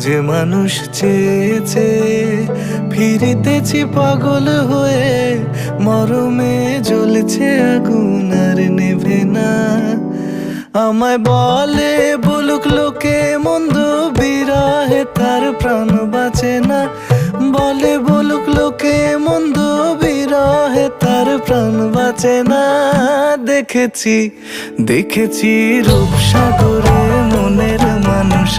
যে মানুষ চেয়েছে ফিরিতেছি পাগল হয়ে, মরমে জ্বলছে আগুন আর নেভে না। আমায় বলে বলুক লোকে মন্দ, বিরহে তার প্রাণ বাঁচে না। বলে বলুক লোকে মন্দ, বিরহে তার প্রাণ বাঁচে না। দেখেছি দেখেছি রূপসাগরে মনের মানুষ